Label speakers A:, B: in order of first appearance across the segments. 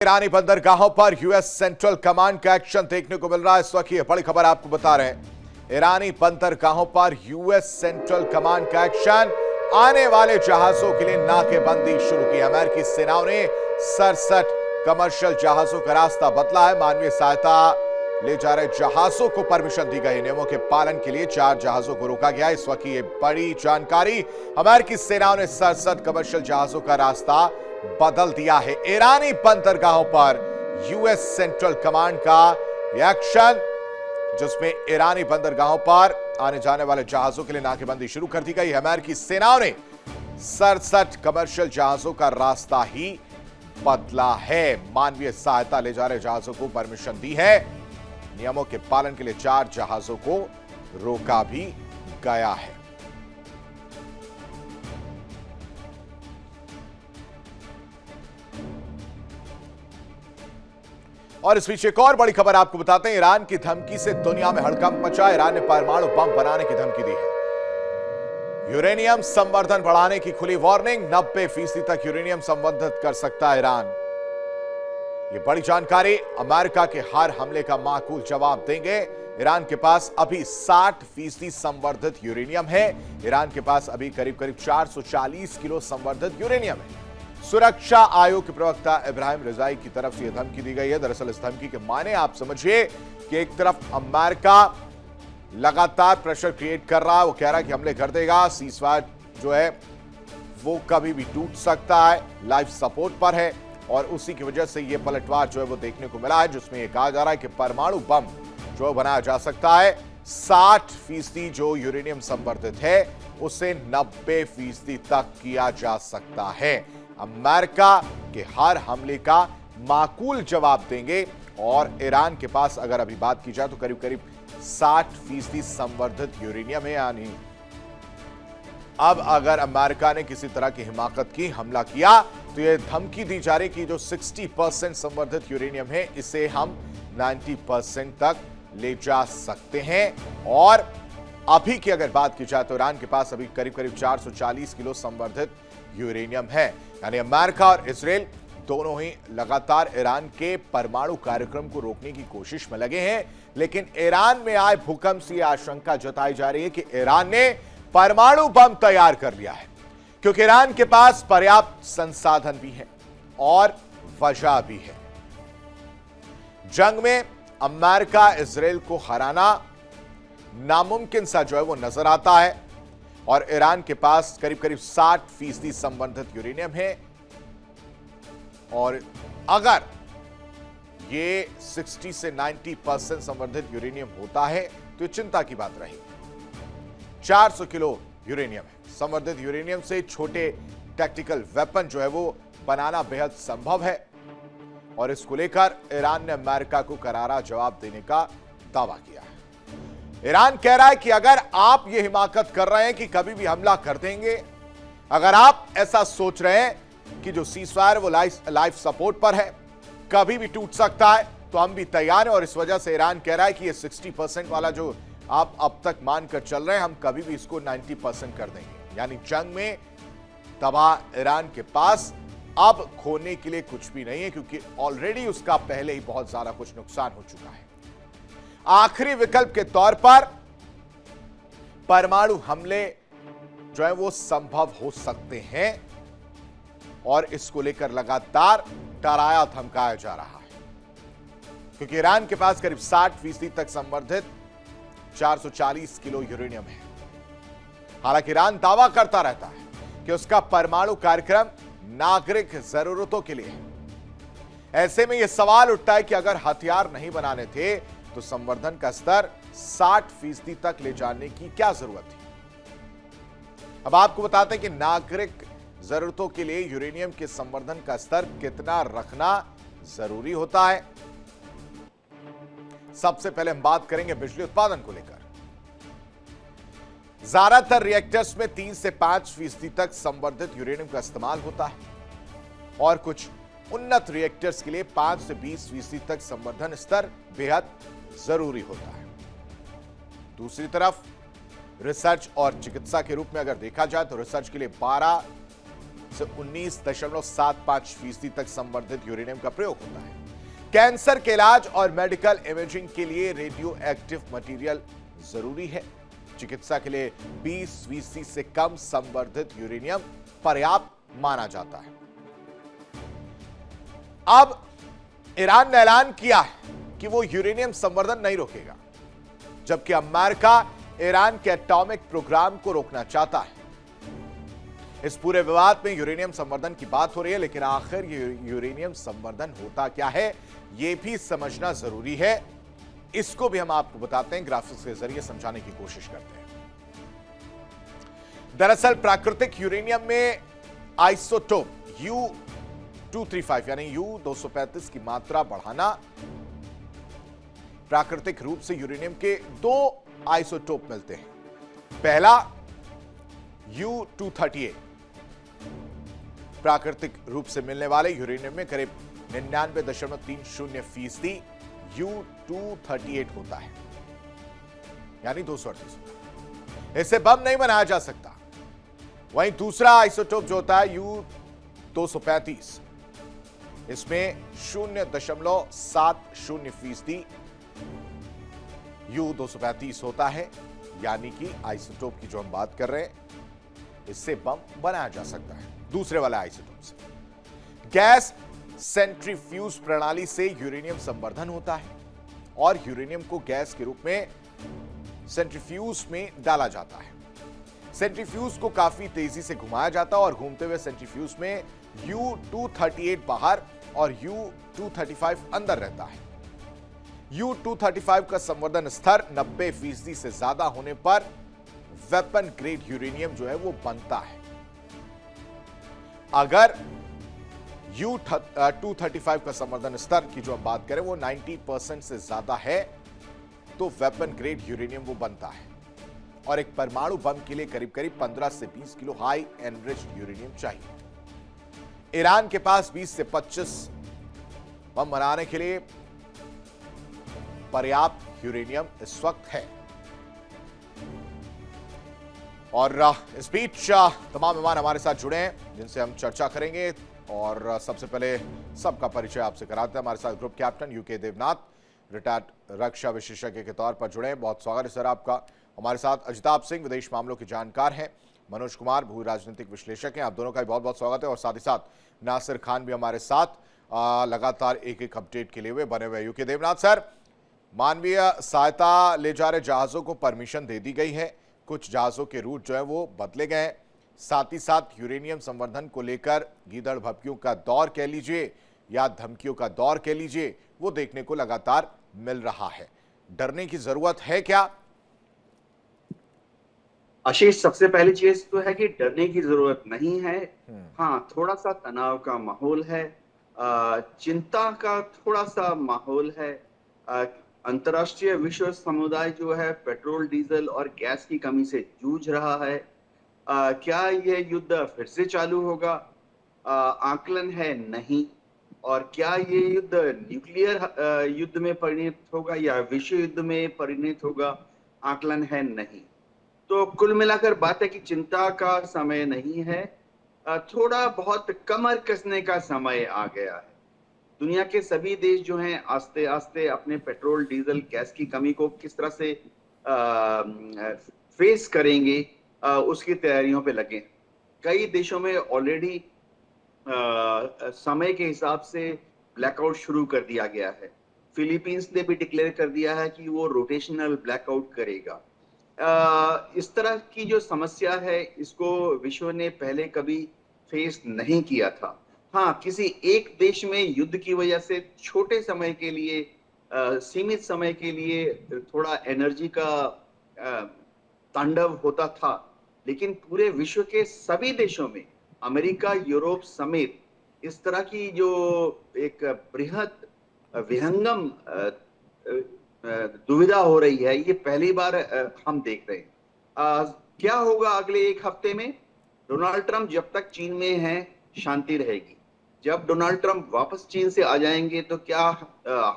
A: ईरानी बंदरगाहों पर US central command का एक्शन देखने को मिल रहा है। इस वक्त ये बड़ी खबर आपको बता रहे हैं। ईरानी बंदरगाहों पर यूएस सेंट्रल कमांड का एक्शन, आने वाले जहाजों के लिए नाकेबंदी शुरू की। अमेरिकी सेनाओं ने 67 कमर्शियल जहाजों का रास्ता बदला है। मानवीय सहायता ले जा रहे जहाजों को परमिशन दी गई। नियमों के पालन के लिए 4 जहाजों को रोका गया। इस वक्त ये बड़ी जानकारी, अमेरिकी सेनाओं ने 67 कमर्शियल जहाजों का रास्ता बदल दिया है। ईरानी बंदरगाहों पर यूएस सेंट्रल कमांड का एक्शन, जिसमें ईरानी बंदरगाहों पर आने जाने वाले जहाजों के लिए नाकेबंदी शुरू कर दी गई है। अमेरिकी सेनाओं ने 67 कमर्शियल जहाजों का रास्ता ही बदला है। मानवीय सहायता ले जा रहे जहाजों को परमिशन दी है। नियमों के पालन के लिए 4 जहाजों को रोका भी गया है। और इस बीच एक और बड़ी खबर आपको बताते हैं। ईरान की धमकी से दुनिया में हड़कंप मचा। ईरान ने परमाणु बम बनाने की धमकी दी है। यूरेनियम संवर्धन बढ़ाने की खुली वार्निंग। 90% तक यूरेनियम संवर्धित कर सकता है ईरान। ये बड़ी जानकारी, अमेरिका के हर हमले का माकूल जवाब देंगे। ईरान के पास अभी 60% संवर्धित यूरेनियम है। ईरान के पास अभी करीब 440 किलो संवर्धित यूरेनियम है। सुरक्षा आयोग के प्रवक्ता इब्राहिम रिजाई की तरफ से यह धमकी दी गई है। दरअसल इस धमकी के माने आप समझिए कि एक तरफ अमेरिका लगातार प्रेशर क्रिएट कर रहा है। वो कह रहा है कि हमले कर देगा, सीज़फायर जो है वो कभी भी टूट सकता है, लाइफ सपोर्ट पर है। और उसी की वजह से यह पलटवार जो है वो देखने को मिला है, जिसमें यह कहा जा रहा है कि परमाणु बम जो बनाया जा सकता है, 60% जो यूरेनियम संवर्धित है उसे 90% तक किया जा सकता है। अमेरिका के हर हमले का माकूल जवाब देंगे। और ईरान के पास अगर अभी बात की जाए तो करीब 60% संवर्धित यूरेनियम है। यानी अब अगर अमेरिका ने किसी तरह की हिमाकत की, हमला किया, तो यह धमकी दी जा रही कि जो 60% संवर्धित यूरेनियम है इसे हम 90% तक ले जा सकते हैं। और अभी की अगर बात की जाए तो ईरान के पास अभी करीब 440 किलो संवर्धित यूरेनियम है। यानी अमेरिका और इजराइल दोनों ही लगातार ईरान के परमाणु कार्यक्रम को रोकने की कोशिश में लगे हैं। लेकिन ईरान में आए भूकंप से आशंका जताई जा रही है कि ईरान ने परमाणु बम तैयार कर लिया है, क्योंकि ईरान के पास पर्याप्त संसाधन भी है और वजह भी है। जंग में अमेरिका इजराइल को हराना नामुमकिन सा जो है वो नजर आता है। और ईरान के पास करीब 60% संवर्धित यूरेनियम है। और अगर ये 60 से 90% संवर्धित यूरेनियम होता है तो ये चिंता की बात रही। 400 किलो यूरेनियम है। संवर्धित यूरेनियम से छोटे टैक्टिकल वेपन जो है वो बनाना बेहद संभव है। और इसको लेकर ईरान ने अमेरिका को करारा जवाब देने का दावा किया है। ईरान कह रहा है कि अगर आप ये हिमाकत कर रहे हैं कि कभी भी हमला कर देंगे, अगर आप ऐसा सोच रहे हैं कि जो सीज़फायर वो लाइफ सपोर्ट पर है, कभी भी टूट सकता है, तो हम भी तैयार हैं। और इस वजह से ईरान कह रहा है कि ये 60% वाला जो आप अब तक मानकर चल रहे हैं, हम कभी भी इसको 90% कर देंगे। यानी जंग में तबाह ईरान के पास अब खोने के लिए कुछ भी नहीं है, क्योंकि ऑलरेडी उसका पहले ही बहुत ज्यादा कुछ नुकसान हो चुका है। आखिरी विकल्प के तौर पर परमाणु हमले जो है वो संभव हो सकते हैं। और इसको लेकर लगातार डराया धमकाया जा रहा है, क्योंकि ईरान के पास करीब 60% तक संवर्धित 440 किलो यूरेनियम है। हालांकि ईरान दावा करता रहता है कि उसका परमाणु कार्यक्रम नागरिक जरूरतों के लिए है। ऐसे में यह सवाल उठता है कि अगर हथियार नहीं बनाने थे तो संवर्धन का स्तर 60% तक ले जाने की क्या जरूरत थी। अब आपको बताते हैं कि नागरिक जरूरतों के लिए यूरेनियम के संवर्धन का स्तर कितना रखना जरूरी होता है। सबसे पहले हम बात करेंगे बिजली उत्पादन को लेकर। ज्यादातर रिएक्टर्स में 3 से 5% तक संवर्धित यूरेनियम का इस्तेमाल होता है। और कुछ उन्नत रिएक्टर्स के लिए 5 से 20% तक संवर्धन स्तर बेहद जरूरी होता है। दूसरी तरफ रिसर्च और चिकित्सा के रूप में अगर देखा जाए तो रिसर्च के लिए 12 से 19.75% तक संवर्धित यूरेनियम का प्रयोग होता है। कैंसर के इलाज और मेडिकल इमेजिंग के लिए रेडियो एक्टिव मटेरियल जरूरी है। चिकित्सा के लिए 20% से कम संवर्धित यूरेनियम पर्याप्त माना जाता है। अब ईरान ने ऐलान किया है कि वो यूरेनियम संवर्धन नहीं रोकेगा, जबकि अमेरिका ईरान के एटॉमिक प्रोग्राम को रोकना चाहता है। इस पूरे विवाद में यूरेनियम संवर्धन की बात हो रही है, लेकिन आखिर ये यूरेनियम संवर्धन होता क्या है, यह भी समझना जरूरी है। इसको भी हम आपको बताते हैं, ग्राफिक्स के जरिए समझाने की कोशिश करते हैं। दरअसल प्राकृतिक यूरेनियम में आइसोटोप U-235 यानी U-235 की मात्रा बढ़ाना। प्राकृतिक रूप से यूरेनियम के दो आइसोटोप मिलते हैं। पहला U-238 प्राकृतिक रूप से मिलने वाले यूरेनियम में करीब 99.30% U-238 होता है, यानी 238। इसे बम नहीं बनाया जा सकता। वहीं दूसरा आइसोटोप जो होता है U-235, इसमें 0.70% U-235 होता है, यानी कि आइसोटोप की जो हम बात कर रहे हैं, इससे बम बनाया जा सकता है दूसरे वाले आइसोटोप से। गैस सेंट्रीफ्यूज प्रणाली से यूरेनियम संवर्धन होता है और यूरेनियम को गैस के रूप में सेंट्रीफ्यूज में डाला जाता है। सेंट्रीफ्यूज को काफी तेजी से घुमाया जाता है और घूमते हुए सेंट्रीफ्यूज में U-238 बाहर और U-235 अंदर रहता है। U-235 का संवर्धन स्तर 90% से ज्यादा होने पर वेपन ग्रेड यूरेनियम जो है वो बनता है। अगर U-235 का संवर्धन स्तर की जो हम बात करें वो 90% से ज्यादा है, तो वेपन ग्रेड यूरेनियम वो बनता है। और एक परमाणु बम के लिए करीब करीब 15 से 20 किलो हाई एनरिच्ड यूरेनियम चाहिए। ईरान के पास 20 से 25 बम बनाने के लिए पर्याप्त यूरेनियम इस वक्त है। और इस बीच तमाम मेहमान हमारे साथ जुड़े हैं जिनसे हम चर्चा करेंगे। और सबसे पहले सबका परिचय आपसे कराते हैं। हमारे साथ group captain UK Devnath, retired रक्षा विशेषज्ञ के तौर पर जुड़े हैं। बहुत स्वागत है सर आपका। हमारे साथ अजिताभ सिंह, विदेश मामलों के जानकार हैं। मनोज कुमार, भू राजनीतिक विश्लेषक हैं। आप दोनों का भी बहुत बहुत स्वागत है। और साथ ही साथ नासिर खान भी हमारे साथ लगातार एक एक अपडेट के लिए हुए बने हुए। यूके देवनाथ सर, मानवीय सहायता ले जा रहे जहाजों को परमिशन दे दी गई है, कुछ जहाजों के रूट जो है वो बदले गए हैं। साथ ही साथ यूरेनियम संवर्धन को लेकर गीदड़ भभकियों का दौर कह लीजिए या धमकियों का दौर कह लीजिए, वो देखने को लगातार मिल रहा है। डरने की जरूरत है क्या?
B: आशीष, सबसे पहली चीज तो है कि डरने की जरूरत नहीं है। हाँ, थोड़ा सा तनाव का माहौल है, चिंता का थोड़ा सा माहौल है। अंतर्राष्ट्रीय विश्व समुदाय जो है पेट्रोल, डीजल और गैस की कमी से जूझ रहा है। क्या यह युद्ध फिर से चालू होगा? आकलन है नहीं। और क्या ये युद्ध न्यूक्लियर युद्ध में परिणत होगा या विश्व युद्ध में परिणत होगा? आकलन है नहीं। तो कुल मिलाकर बात है कि चिंता का समय नहीं है, थोड़ा बहुत कमर कसने का समय आ गया है। दुनिया के सभी देश जो हैं आस्ते आस्ते अपने पेट्रोल, डीजल, गैस की कमी को किस तरह से फेस करेंगे, उसकी तैयारियों पे लगे। कई देशों में ऑलरेडी समय के हिसाब से ब्लैकआउट शुरू कर दिया गया है। फिलीपींस ने भी डिक्लेयर कर दिया है कि वो रोटेशनल ब्लैकआउट करेगा। इस तरह की जो समस्या है, इसको विश्व ने पहले कभी फेस नहीं किया था। हाँ, किसी एक देश में युद्ध की वजह से छोटे समय के लिए, सीमित समय के लिए थोड़ा एनर्जी का तांडव होता था, लेकिन पूरे विश्व के सभी देशों में, अमेरिका, यूरोप समेत, इस तरह की जो एक बृहद विहंगम दुविधा हो रही है, ये पहली बार हम देख रहे हैं। क्या होगा अगले एक हफ्ते में? डोनाल्ड ट्रंप जब तक चीन में हैं, शांति रहेगी। जब डोनाल्ड ट्रंप वापस चीन से आ जाएंगे तो क्या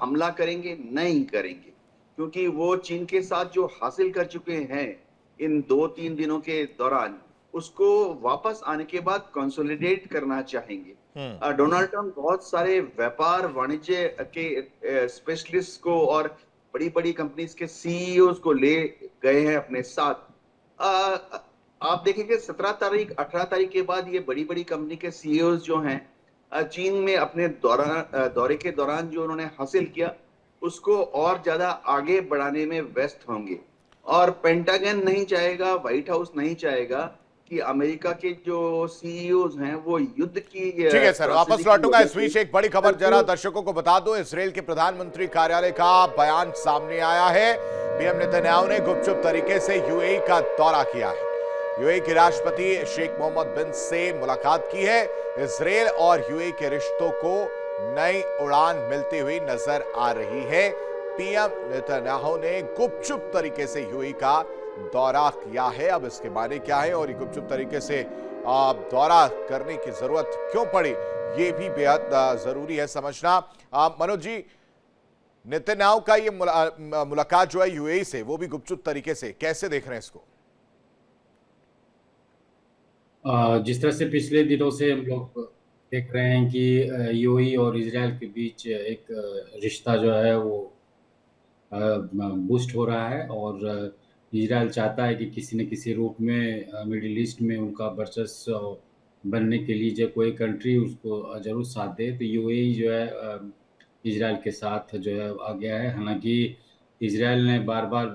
B: हमला करेंगे? नहीं करेंगे, क्योंकि वो चीन के साथ जो हासिल कर चुके हैं इन 2-3 दिनों के दौरान, उसको वापस आने के बाद कंसोलिडेट करना चाहेंगे।
A: हम्म।
B: डोनाल्ड ट्रंप बहुत सारे व्यापार वाणिज्य के स्पेशलिस्ट को और बड़ी बड़ी कंपनीज के सीईओ को ले गए हैं अपने साथ। अ, आप देखेंगे 17 तारीख 18 तारीख के बाद ये बड़ी बड़ी कंपनी के सीईओ जो हैं चीन में अपने दौरे के दौरान जो उन्होंने हासिल किया उसको और ज्यादा आगे बढ़ाने में व्यस्त होंगे। और पेंटागन नहीं चाहेगा, व्हाइट हाउस नहीं चाहेगा कि अमेरिका के जो सीईओज हैं वो युद्ध की
A: ठीक है सर, वापस
B: त्रासदी की
A: लौटूंगा।
B: वजह
A: इस
B: से
A: बीच एक बड़ी खबर जरा दर्शकों को बता दो। इसराइल के प्रधानमंत्री कार्यालय का बयान सामने आया है। पीएम नेतन्याहू ने गुपचुप तरीके से यूएई का दौरा किया है। यूएई के राष्ट्रपति शेख मोहम्मद बिन से मुलाकात की है। इसराइल और यूएई के रिश्तों को नई उड़ान मिलती हुई नजर आ रही है। पीएम नेतन्याहू ने गुपचुप तरीके से यूएई का दौरा किया है। अब इसके मायने क्या है और ये गुपचुप तरीके से दौरा करने की जरूरत क्यों पड़ी, ये भी बेहद जरूरी है समझना। मनोज जी, नेतन्याहू का ये मुलाकात जो है यूएई से, वो भी गुपचुप तरीके से, कैसे देख रहे हैं इसको?
C: जिस तरह से पिछले दिनों से हम लोग देख रहे हैं कि यूएई और इजराइल के बीच एक रिश्ता जो है वो बूस्ट हो रहा है और इजराइल चाहता है कि किसी न किसी रूप में मिडिल ईस्ट में उनका वर्चस्व बनने के लिए जो कोई कंट्री उसको जरूर साथ दे। तो यूएई जो है इजराइल के साथ जो है आ गया है। हालांकि इजराइल ने बार बार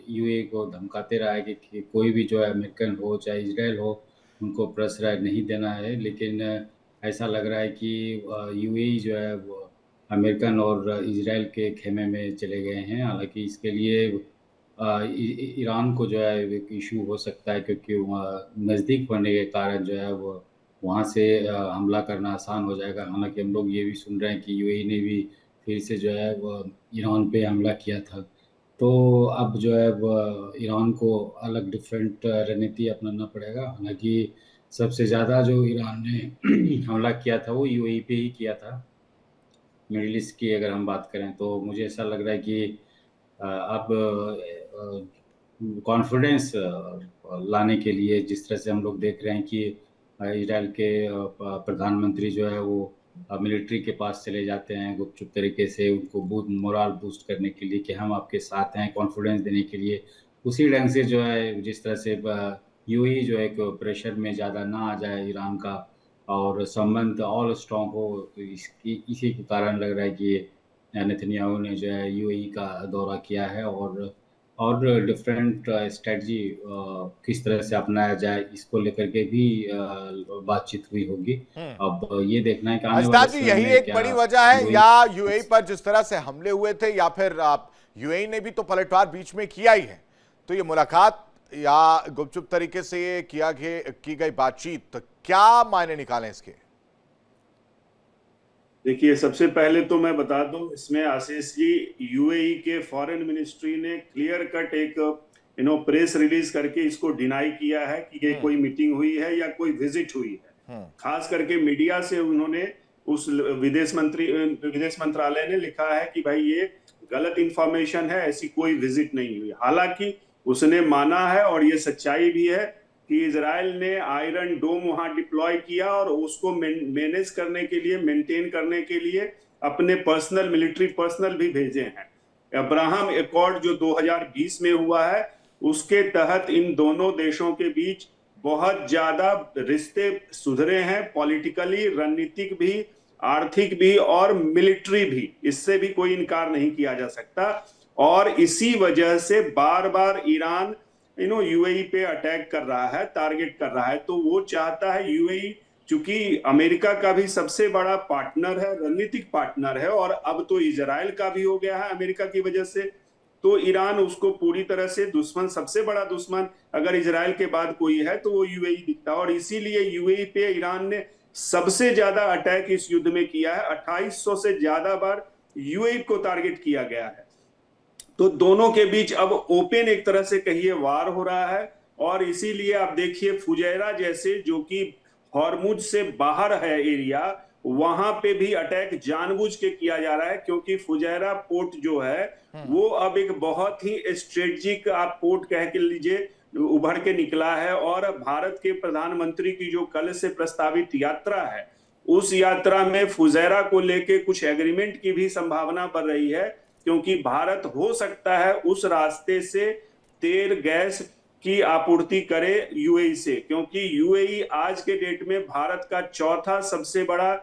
C: यूएई को धमकाते रहा है कि कोई भी जो है अमेरिकन हो चाहे इजराइल हो उनको प्रश्रय नहीं देना है, लेकिन ऐसा लग रहा है कि यूएई जो है वो अमेरिकन और इजराइल के खेमे में चले गए हैं। हालांकि इसके लिए ईरान को जो है एक इशू हो सकता है, क्योंकि नज़दीक होने के कारण जो है वो वहाँ से हमला करना आसान हो जाएगा। हालांकि हम लोग ये भी सुन रहे हैं कि यूएई ने भी फिर से जो है वो ईरान पे हमला किया था। तो अब जो है वो ईरान को अलग डिफरेंट रणनीति अपनाना पड़ेगा। हालांकि सबसे ज़्यादा जो ईरान ने हमला किया था वो यूएई पे ही किया था। मिडिल ईस्ट की अगर हम बात करें तो मुझे ऐसा लग रहा है कि अब कॉन्फिडेंस लाने के लिए, जिस तरह से हम लोग देख रहे हैं कि इजराइल के प्रधानमंत्री जो है वो मिलिट्री के पास चले जाते हैं गुपचुप तरीके से, उनको मोरल बूस्ट करने के लिए कि हम आपके साथ हैं, कॉन्फिडेंस देने के लिए। उसी ढंग से जो है जिस तरह से यूएई जो है प्रेशर में ज़्यादा ना आ जाए ईरान का और संबंध ऑल स्ट्रॉन्ग हो, तो इसी के कारण लग रहा है कि नेतन्याहू ने जो है यूएई का दौरा किया है और डिफरेंट स्ट्रेटजी किस तरह से अपनाया जाए इसको लेकर के भी बातचीत हुई होगी। अब ये देखना है कि आने वाले
A: जी यही एक बड़ी वजह है या यूएई पर जिस तरह से हमले हुए थे, या फिर यूएई ने भी तो पलटवार बीच में किया ही है। तो ये मुलाकात या गुपचुप तरीके से ये की गई बातचीत, तो क्या मायने निकालें इसके?
D: देखिए, सबसे पहले तो मैं बता दूं इसमें आशीष जी, यूएई के फॉरेन मिनिस्ट्री ने क्लियर कट एक प्रेस रिलीज करके इसको डिनाई किया है कि ये कोई मीटिंग हुई है या कोई विजिट हुई है। खास करके मीडिया से उन्होंने उस विदेश मंत्रालय ने लिखा है कि भाई ये गलत इंफॉर्मेशन है, ऐसी कोई विजिट नहीं हुई। हालांकि उसने माना है और ये सच्चाई भी है कि इजराइल ने आयरन डोम वहां डिप्लॉय किया और उसको मैनेज करने के लिए, मेंटेन करने के लिए अपने मिलिट्री पर्सनल भी भेजे हैं। अब्राहम एकॉर्ड जो 2020 में हुआ है उसके तहत इन दोनों देशों के बीच बहुत ज्यादा रिश्ते सुधरे हैं, पॉलिटिकली, रणनीतिक भी, आर्थिक भी और मिलिट्री भी। इससे भी कोई इनकार नहीं किया जा सकता। और इसी वजह से बार बार ईरान यूएई पे अटैक कर रहा है, टारगेट कर रहा है। तो वो चाहता है यूएई, चूंकि अमेरिका का भी सबसे बड़ा पार्टनर है, रणनीतिक पार्टनर है, और अब तो इजराइल का भी हो गया है अमेरिका की वजह से, तो ईरान उसको पूरी तरह से दुश्मन, सबसे बड़ा दुश्मन अगर इजराइल के बाद कोई है तो वो यूएई दिखता है। और इसीलिए यूएई पे ईरान ने सबसे ज्यादा अटैक इस युद्ध में किया है। 2800 से ज्यादा बार यूएई को टारगेट किया गया है। तो दोनों के बीच अब ओपन एक तरह से कहिए वार हो रहा है। और इसीलिए आप देखिए फुजैरा जैसे, जो कि हॉर्मुज से बाहर है एरिया, वहां पे भी अटैक जानबूझ के किया जा रहा है, क्योंकि फुजैरा पोर्ट जो है वो अब एक बहुत ही स्ट्रेटेजिक आप पोर्ट कह के लीजिए, उभर के निकला है। और भारत के प्रधानमंत्री की जो कल से प्रस्तावित यात्रा है, उस यात्रा में फुजैरा को लेके कुछ एग्रीमेंट की भी संभावना बढ़ रही है, क्योंकि भारत हो सकता है उस रास्ते से तेल गैस की आपूर्ति करे यूएई से, क्योंकि यूएई आज के डेट में भारत का चौथा सबसे बड़ा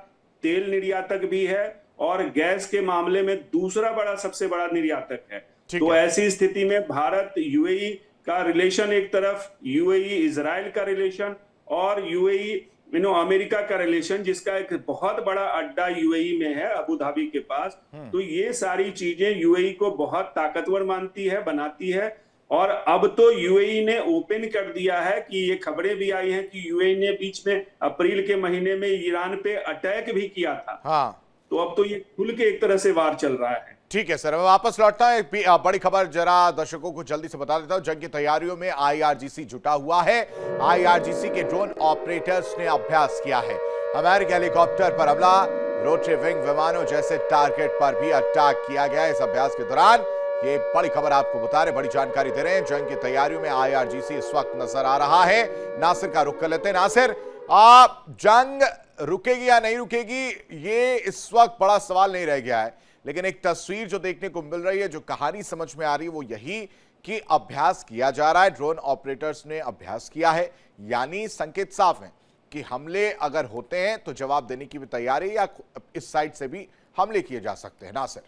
D: तेल निर्यातक भी है और गैस के मामले में दूसरा बड़ा सबसे बड़ा निर्यातक है। तो ऐसी स्थिति में भारत यूएई का रिलेशन एक तरफ, यूएई इजराइल का रिलेशन और यूएई अमेरिका का रिलेशन, जिसका एक बहुत बड़ा अड्डा यूएई में है अबू धाबी के पास, तो ये सारी चीजें यूएई को बहुत ताकतवर मानती है, बनाती है। और अब तो यूएई ने ओपन कर दिया है कि ये खबरें भी आई हैं कि यूएई ने बीच में अप्रैल के महीने में ईरान पे अटैक भी किया था।
A: हाँ,
D: तो अब तो ये खुल के एक तरह से वार चल रहा है।
A: ठीक है सर, मैं वापस लौटता हूं। एक बड़ी खबर जरा दर्शकों को जल्दी से बता देता हूं। जंग की तैयारियों में आईआरजीसी जुटा हुआ है। आईआरजीसी के ड्रोन ऑपरेटर्स ने अभ्यास किया है। अमेरिकी हेलीकॉप्टर पर हमला, रोटरी विंग विमानों जैसे टारगेट पर भी अटैक किया गया इस अभ्यास के दौरान। ये बड़ी खबर आपको बता रहे, बड़ी जानकारी दे रहे हैं। जंग की तैयारियों में आईआरजीसी इस वक्त नजर आ रहा है। नासिर का रुख कर लेते हैं। नासिर, जंग रुकेगी या नहीं रुकेगी, ये इस वक्त बड़ा सवाल नहीं रह गया है, लेकिन एक तस्वीर जो देखने को मिल रही है, जो कहानी समझ में आ रही है, वो यही कि अभ्यास किया जा रहा है। ड्रोन ऑपरेटर्स ने अभ्यास किया है, यानी संकेत साफ है कि हमले अगर होते हैं तो जवाब देने की भी तैयारी, या इस साइड से भी हमले किए जा सकते हैं। नासिर,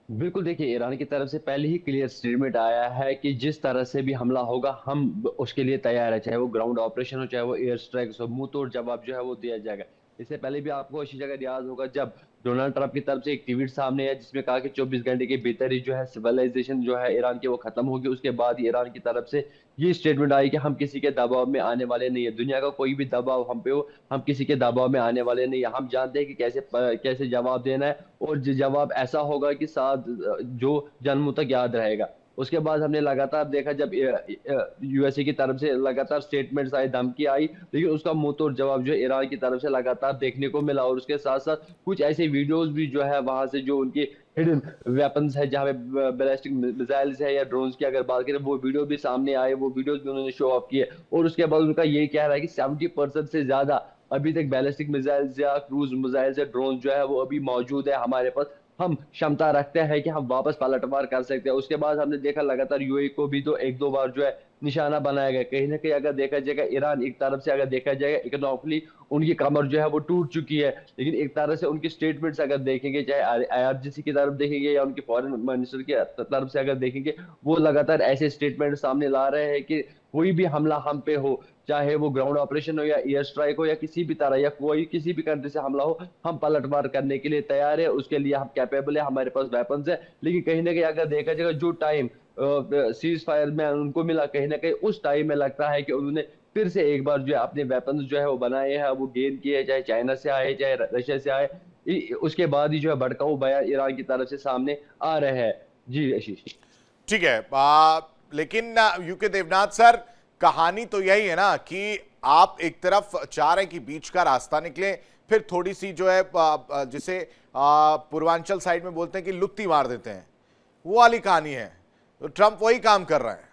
E: बिल्कुल, देखिए ईरान की तरफ से पहले ही क्लियर स्टेटमेंट आया है कि जिस तरह से भी हमला होगा हम उसके लिए तैयार है, चाहे वो ग्राउंड ऑपरेशन हो चाहे वो एयर स्ट्राइक हो, मुंह तोड़ जवाब जो है वो दिया जाएगा। इससे पहले भी आपको अच्छी जगह याद होगा जब डोनाल्ड ट्रंप की तरफ से एक ट्वीट सामने आया जिसमें कहा कि 24 घंटे के भीतर ही जो है सिविलाइजेशन जो है ईरान की वो खत्म होगी। उसके बाद ही ईरान की तरफ से ये स्टेटमेंट आई कि हम किसी के दबाव में आने वाले नहीं है, दुनिया का कोई भी दबाव हम पे हो, हम किसी के दबाव में आने वाले नहीं है। हम जानते हैं कि कैसे जवाब देना है और जवाब ऐसा होगा कि साथ जो जन्मों तक याद रहेगा। उसके बाद हमने लगातार देखा जब यूएसए की तरफ से लगातार स्टेटमेंट्स आए, धमकी आई, लेकिन उसका मुंह तोड़ जवाब जो ईरान की तरफ से लगातार देखने को मिला। और उसके साथ साथ कुछ ऐसे वीडियोस भी जो है वहां से जो उनके हिडन वेपन्स है, जहाँ पे बैलिस्टिक मिसाइल्स है या ड्रोन्स की अगर बात करें, वो वीडियो भी सामने आए, वो वीडियोस भी उन्होंने शो ऑफ किए। और उसके बाद उनका ये कह रहा है कि 70% से ज्यादा अभी तक बैलिस्टिक मिसाइल्स या क्रूज मिसाइल्स या ड्रोन जो है वो अभी मौजूद है हमारे पास, हम क्षमता रखते हैं कि हम वापस पलटवार कर सकते हैं। उसके बाद हमने देखा लगातार यूएई को भी तो एक दो बार जो है निशाना बनाया गया। कहीं ना कहीं अगर देखा जाएगा ईरान एक तरफ से अगर देखा जाएगा इकोनॉमिकली उनकी कमर जो है वो टूट चुकी है, लेकिन एक तरह से उनकी स्टेटमेंट्स अगर देखेंगे, चाहे आईआरजीसी की तरफ देखेंगे या उनके फॉरेन मिनिस्टर की तरफ से अगर देखेंगे, वो लगातार ऐसे स्टेटमेंट सामने ला रहे हैं कि कोई भी हमला हम पे हो, चाहे वो ग्राउंड ऑपरेशन हो या एयर स्ट्राइक हो या किसी भी तरह या कोई किसी भी कंट्री से हमला हो, हम पलटवार करने के लिए तैयार है, उसके लिए हम कैपेबल है, हमारे पास वेपन्स है। लेकिन कहीं ना कहीं अगर देखा जाएगा जो टाइम सीज फायर में उनको मिला, कहीं ना कहीं उस टाइम में लगता है कि उन्होंने फिर से एक बार जो है अपने वेपन्स जो है वो बनाए हैं, वो गेन किए, चाहे चाइना से आए चाहे रशिया से आए। उसके बाद ही जो है भड़काऊ बयान ईरान की तरफ से सामने आ रहे हैं। जी आशीष,
A: ठीक है। लेकिन यूके देवनाथ सर, कहानी तो यही है ना कि आप एक तरफ चाह रहे हैं कि बीच का रास्ता निकले, फिर थोड़ी सी जो है जिसे पूर्वांचल साइड में बोलते हैं कि लुत्ती मार देते हैं, वो वाली कहानी है। तो ट्रंप वही काम कर रहे हैं।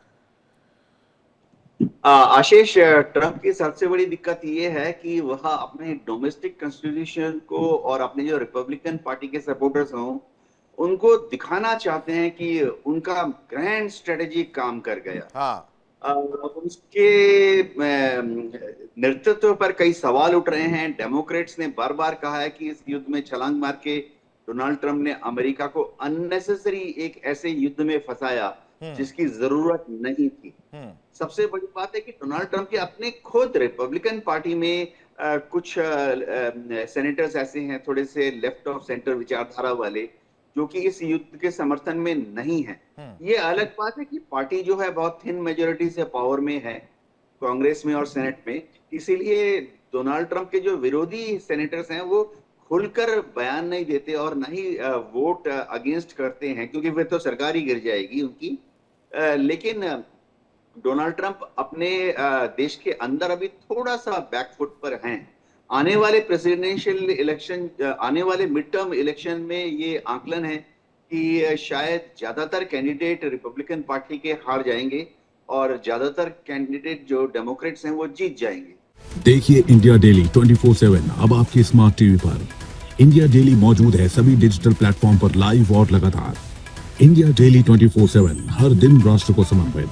B: आशीष, ट्रंप की सबसे बड़ी दिक्कत ये है कि वह अपने डोमेस्टिक कॉन्स्टिट्यूशन को और अपने जो रिपब्लिकन पार्टी के सपोर्टर्स हों उनको दिखाना चाहते हैं कि उनका ग्रैंड स्ट्रेटेजी काम कर गया।
A: हाँ,
B: उसके नेतृत्व पर कई सवाल उठ रहे हैं। डेमोक्रेट्स ने बार बार कहा है कि इस युद्ध में छलांग मार के डोनाल्ड ट्रंप ने अमेरिका को अननेसेसरी एक ऐसे युद्ध में फंसाया जिसकी जरूरत नहीं थी। सबसे बड़ी बात है कि डोनाल्ड ट्रंप के अपने खुद रिपब्लिकन पार्टी में कुछ सेनेटर्स ऐसे हैं थोड़े से लेफ्ट ऑफ सेंटर विचारधारा वाले जो कि इस युद्ध के समर्थन में नहीं है। ये अलग बात है कि पार्टी जो है बहुत थिन मेजोरिटी से पावर में है कांग्रेस में और सेनेट में, इसीलिए डोनाल्ड ट्रंप के जो विरोधी सेनेटर्स हैं वो खुलकर बयान नहीं देते और ना ही वोट अगेंस्ट करते हैं, क्योंकि फिर तो सरकार ही गिर जाएगी उनकी। लेकिन डोनाल्ड ट्रंप अपने देश के अंदर अभी थोड़ा सा बैकफुट पर हैं। आने वाले प्रेसिडेंशियल इलेक्शन, आने वाले मिड टर्म इलेक्शन में ये आकलन है कि शायद ज्यादातर कैंडिडेट रिपब्लिकन पार्टी के हार जाएंगे और ज्यादातर कैंडिडेट जो डेमोक्रेट्स हैं वो जीत जाएंगे।
F: देखिए इंडिया डेली 24/7 अब आपके स्मार्ट टीवी पर। इंडिया डेली मौजूद है सभी डिजिटल प्लेटफॉर्म पर लाइव और लगातार। इंडिया डेली 24/7 हर दिन राष्ट्र को समर्पित।